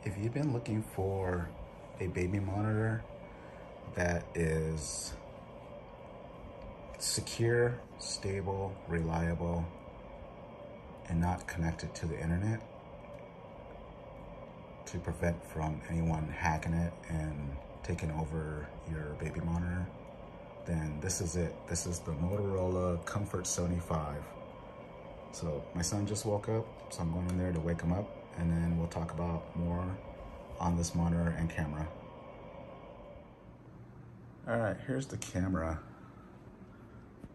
If you've been looking for a baby monitor that is secure, stable, reliable, and not connected to the internet to prevent from anyone hacking it and taking over your baby monitor, then this is it. This is the Motorola Comfort 75. So my son just woke up, so I'm going in there to wake him up, and then we'll talk about more on this monitor and camera. All right, here's the camera.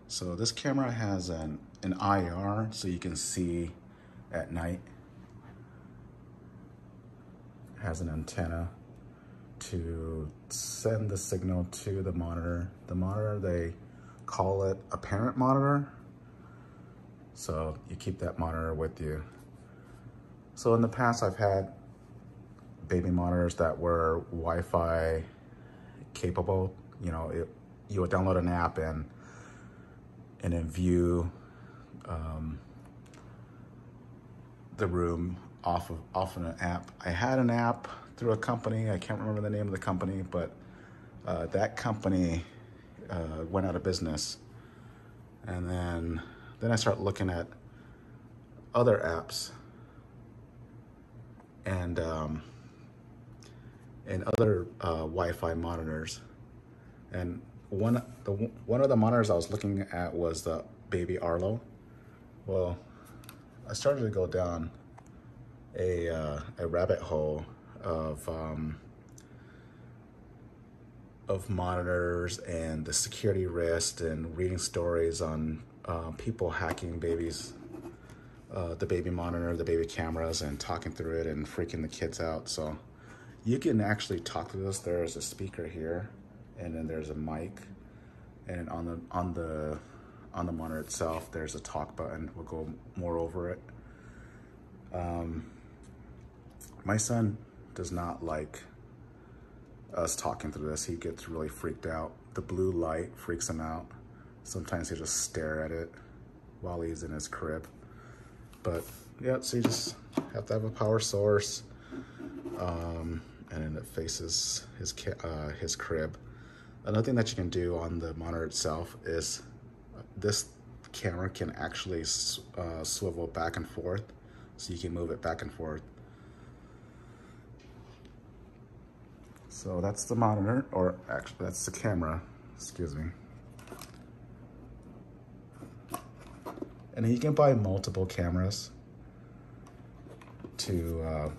So this camera has an IR, so you can see at night. It has an antenna to send the signal to the monitor. The monitor, they call it a parent monitor. So you keep that monitor with you. So in the past, I've had baby monitors that were Wi-Fi capable. You know, you would download an app and then view the room off of an app. I had an app through a company. I can't remember the name of the company, but that company went out of business. And then I started looking at other apps and other Wi-Fi monitors. And one of the monitors I was looking at was the Baby Arlo. Well, I started to go down a rabbit hole of monitors and the security risk and reading stories on people hacking babies, the baby monitor, the baby cameras, and talking through it and freaking the kids out. So you can actually talk to this. There's a speaker here, and then there's a mic, and on the monitor itself, there's a talk button. We'll go more over it. My son does not like us talking through this. He gets really freaked out. The blue light freaks him out. Sometimes he'll just stare at it while he's in his crib. But yeah, so you just have to have a power source, and then it faces his crib. Another thing that you can do on the monitor itself is this camera can actually swivel back and forth, so you can move it back and forth. So that's the monitor, or actually that's the camera, excuse me. And you can buy multiple cameras to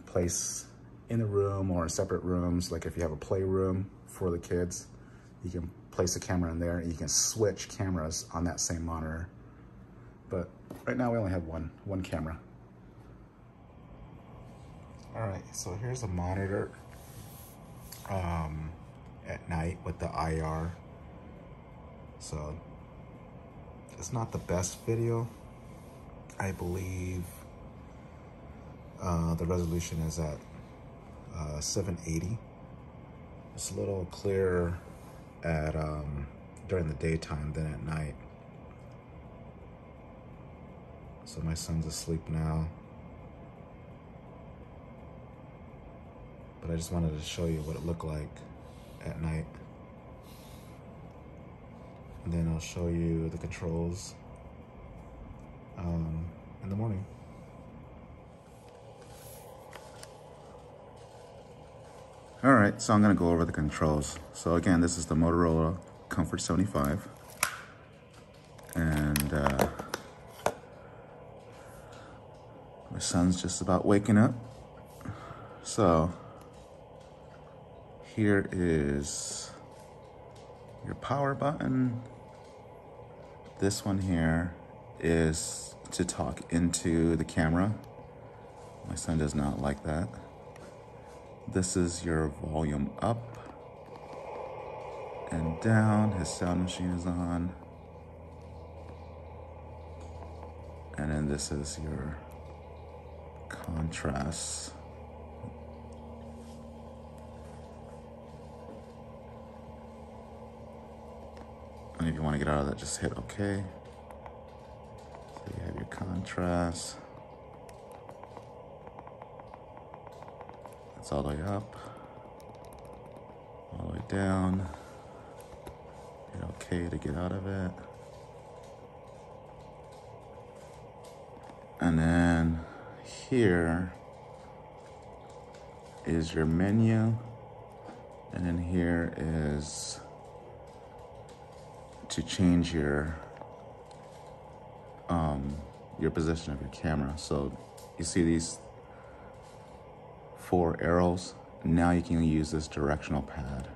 place in the room or in separate rooms. Like if you have a playroom for the kids, you can place a camera in there and you can switch cameras on that same monitor. But right now we only have one camera. All right, so here's a monitor at night with the IR. So it's not the best video. I believe the resolution is at 780. It's a little clearer at during the daytime than at night. So my son's asleep now, but I just wanted to show you what it looked like at night. And then I'll show you the controls in the morning. All right, so I'm gonna go over the controls. So again, this is the Motorola Comfort 75. And my son's just about waking up. So here is your power button. This one here is to talk into the camera. My son does not like that. This is your volume up and down. His sound machine is on. And then this is your contrast. And if you want to get out of that, just hit OK. So you have your contrast. It's all the way up, all the way down. Hit OK to get out of it. And then here is your menu. And then here is to change your position of your camera. So you see these 4 arrows. Now you can use this directional pad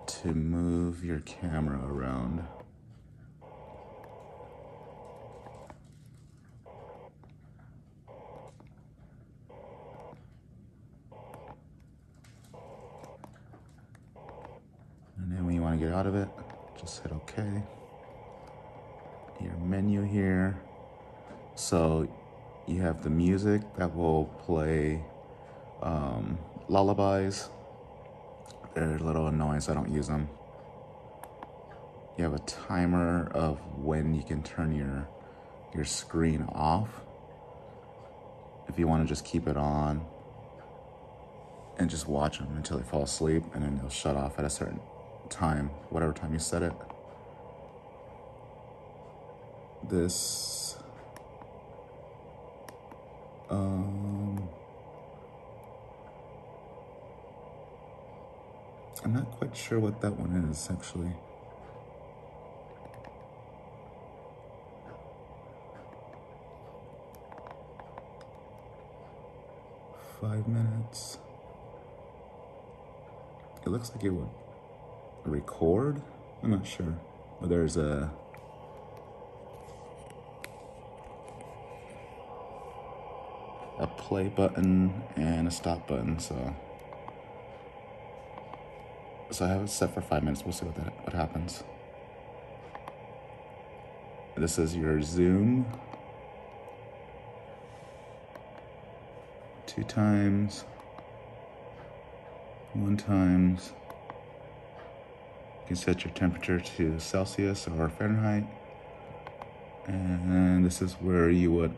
to move your camera around. And then when you want to get out of it, just hit OK. Your menu here. So you have the music that will play lullabies. They're a little annoying, so I don't use them. You have a timer of when you can turn your screen off. If you want to just keep it on and just watch them until they fall asleep, and then they'll shut off at a certain time, whatever time you set it. This I'm not quite sure what that one is actually. Five minutes. It looks like it would record. I'm not sure. But there's a play button and a stop button, so I have it set for 5 minutes. We'll see what happens. This is your zoom. 2 times, 1 times. You can set your temperature to Celsius or Fahrenheit. And this is where you would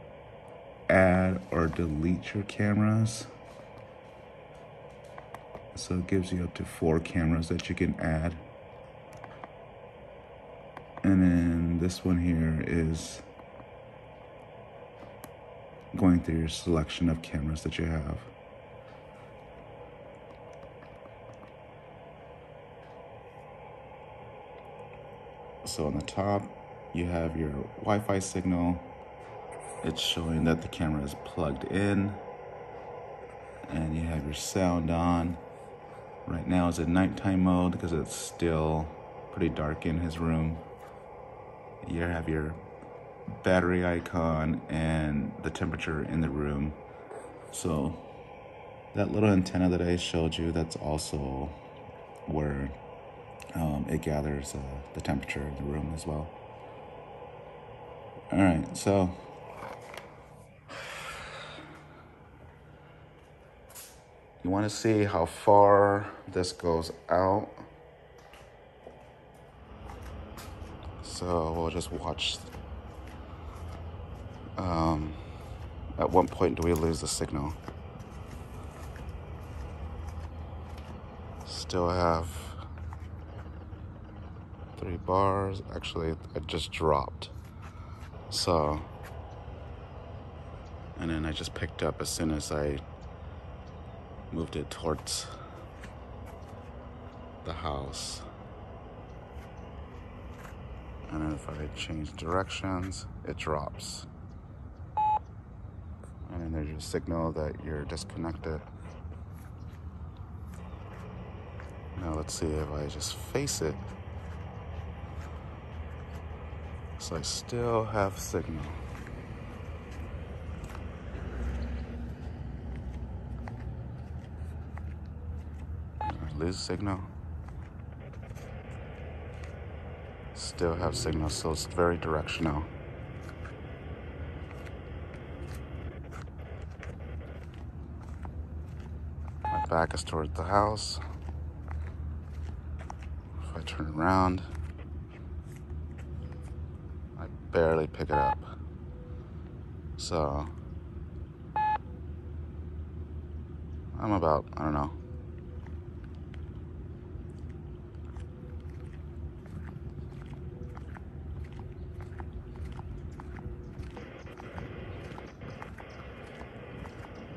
add or delete your cameras. So it gives you up to 4 cameras that you can add. And then this one here is going through your selection of cameras that you have. So on the top, you have your Wi-Fi signal. It's showing that the camera is plugged in. And you have your sound on. Right now it's in nighttime mode because it's still pretty dark in his room. You have your battery icon and the temperature in the room. So that little antenna that I showed you, that's also where it gathers the temperature in the room as well. All right, so you want to see how far this goes out. So we'll just watch. At what point do we lose the signal? Still have 3 bars. Actually, it just dropped. So, and then I just picked up as soon as I moved it towards the house. And then if I change directions, it drops. And then there's your signal that you're disconnected. Now let's see if I just face it. So I still have signal. I lose signal. Still have signal, so it's very directional. My back is towards the house. If I turn around, I barely pick it up. So I'm about, I don't know,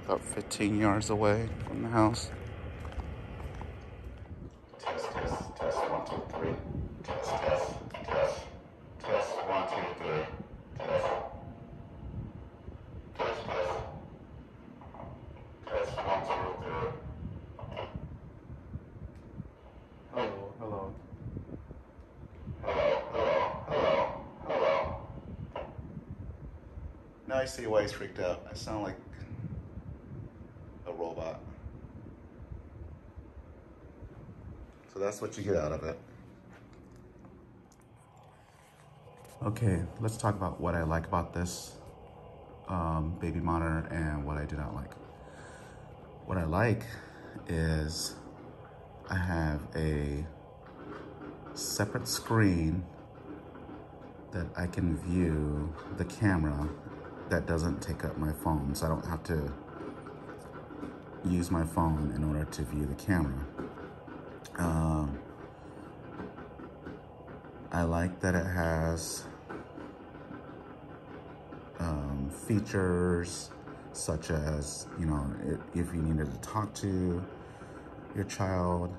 about 15 yards away from the house. Test, test, test, 1, 2, 3. Test, test, test, test, 1, 2, 3. Test, test, test, test, 1, 2, 3. Hello, hello. Hello, hello, hello, hello. Now I see why he's freaked out. I sound like a robot. So that's what you get out of it. Okay, let's talk about what I like about this baby monitor and what I do not like. What I like is I have a separate screen that I can view the camera that doesn't take up my phone, so I don't have to use my phone in order to view the camera. I like that it has features such as, you know, if you needed to talk to your child,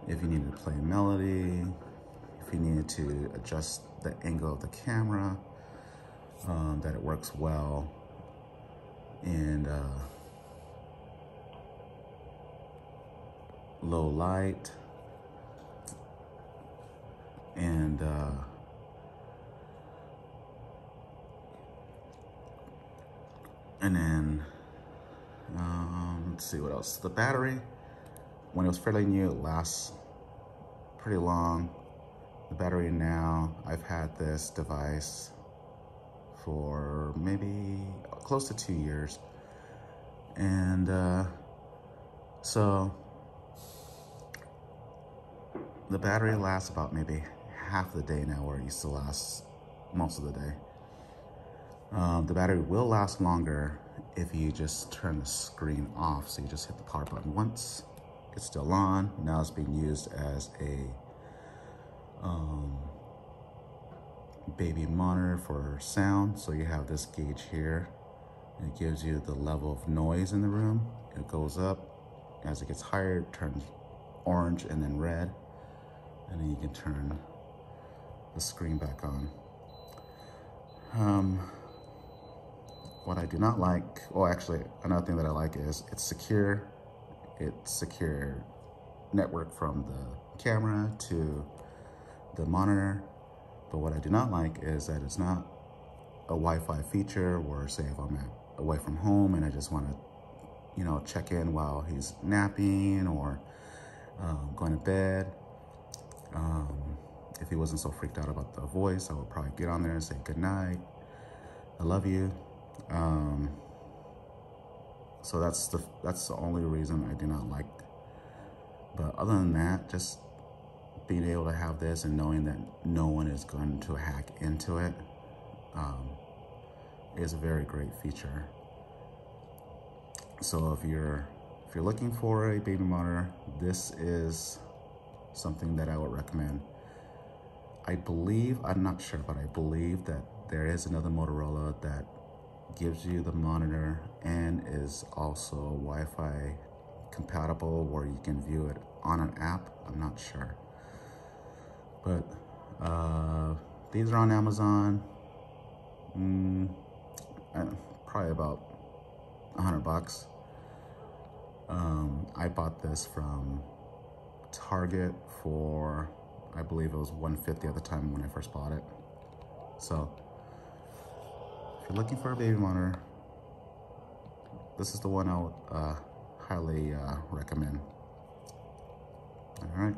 if you needed to play a melody, if you needed to adjust the angle of the camera, that it works well in low light, and then let's see what else. The battery, when it was fairly new, it lasts pretty long. The battery now, I've had this device for maybe close to 2 years, and so the battery lasts about maybe half the day now, where it used to last most of the day. The battery will last longer if you just turn the screen off. So you just hit the power button once, it's still on. Now it's being used as a baby monitor for sound. So you have this gauge here, and it gives you the level of noise in the room. It goes up. As it gets higher, it turns orange and then red, and then you can turn the screen back on. What I do not like, well, actually, another thing that I like is it's secure. It's secure network from the camera to the monitor. But what I do not like is that it's not a Wi-Fi feature where, say, if I'm away from home and I just want to, you know, check in while he's napping or going to bed. If he wasn't so freaked out about the voice, I would probably get on there and say, good night, I love you. So that's the only reason I do not like. But other than that, just being able to have this and knowing that no one is going to hack into it is a very great feature. So if you're looking for a baby monitor, this is something that I would recommend. I believe, I'm not sure, but I believe that there is another Motorola that gives you the monitor and is also Wi-Fi compatible, where you can view it on an app. I'm not sure. But these are on Amazon. Probably about $100. I bought this from Target for, I believe it was $150 at the time when I first bought it. So if you're looking for a baby monitor, this is the one I would highly recommend. All right.